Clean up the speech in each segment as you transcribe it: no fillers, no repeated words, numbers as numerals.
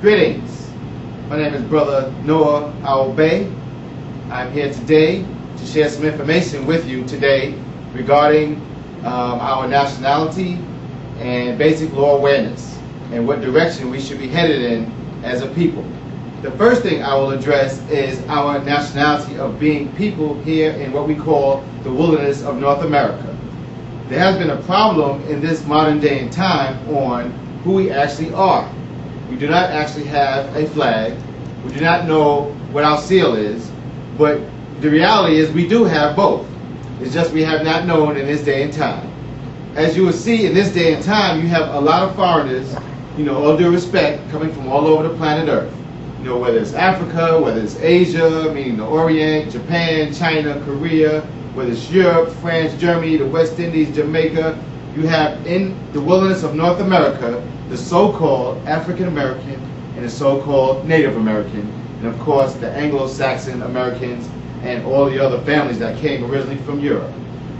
Greetings. My name is Brother Noah Aobe. I'm here today to share some information with you today regarding our nationality and basic law awareness and what direction we should be headed in as a people. The first thing I will address is our nationality of being people here in what we call the wilderness of North America. There has been a problem in this modern day and time on who we actually are. We do not actually have a flag. We do not know what our seal is, but the reality is we do have both. It's just we have not known in this day and time. As you will see in this day and time, you have a lot of foreigners, all due respect, coming from all over the planet Earth. Whether it's Africa, whether it's Asia, meaning the Orient, Japan, China, Korea, whether it's Europe, France, Germany, the West Indies, Jamaica, you have in the wilderness of North America the so-called African American and the so-called Native American, and of course the Anglo-Saxon Americans and all the other families that came originally from Europe.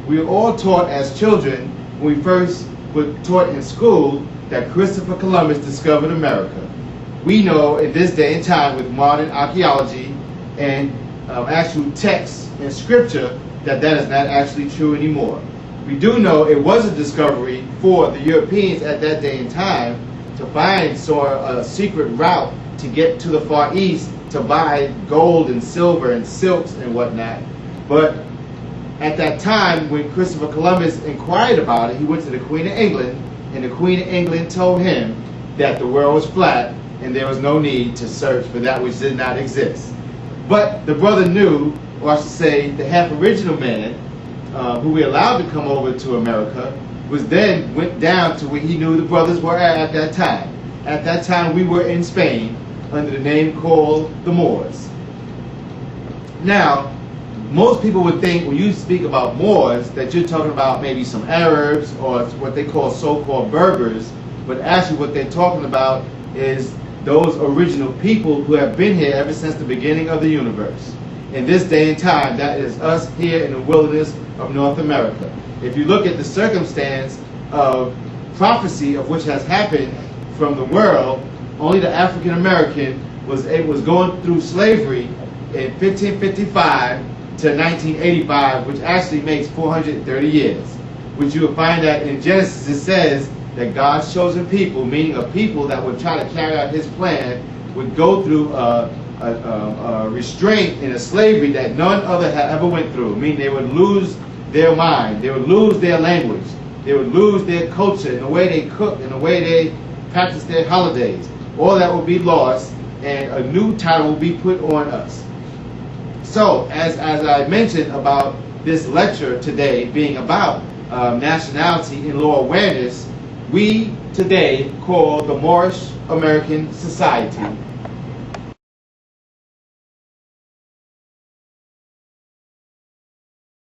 We were all taught as children, when we first were taught in school, that Christopher Columbus discovered America. We know in this day and time with modern archaeology and actual texts and scripture that is not actually true anymore. We do know it was a discovery for the Europeans at that day and time to find a secret route to get to the Far East to buy gold and silver and silks and whatnot. But at that time, when Christopher Columbus inquired about it, he went to the Queen of England, and the Queen of England told him that the world was flat and there was no need to search for that which did not exist. But the brother knew, or I should say the half original man, who we allowed to come over to America, went down to where he knew the brothers were at that time. At that time we were in Spain under the name called the Moors. Now, most people would think when you speak about Moors that you're talking about maybe some Arabs or what they call so-called Berbers, but actually what they're talking about is those original people who have been here ever since the beginning of the universe. In this day and time, that is us here in the wilderness of North America. If you look at the circumstance of prophecy of which has happened from the world, only the African American was going through slavery in 1555 to 1985, which actually makes 430 years. Which you will find that in Genesis it says that God's chosen people, meaning a people that would try to carry out his plan, would go through a restraint in a slavery that none other had ever went through. Meaning they would lose their mind, they would lose their language, they would lose their culture and the way they cook and the way they practice their holidays. All that will be lost and a new title will be put on us. So, as I mentioned about this lecture today being about nationality and law awareness, we today call the Moorish American Society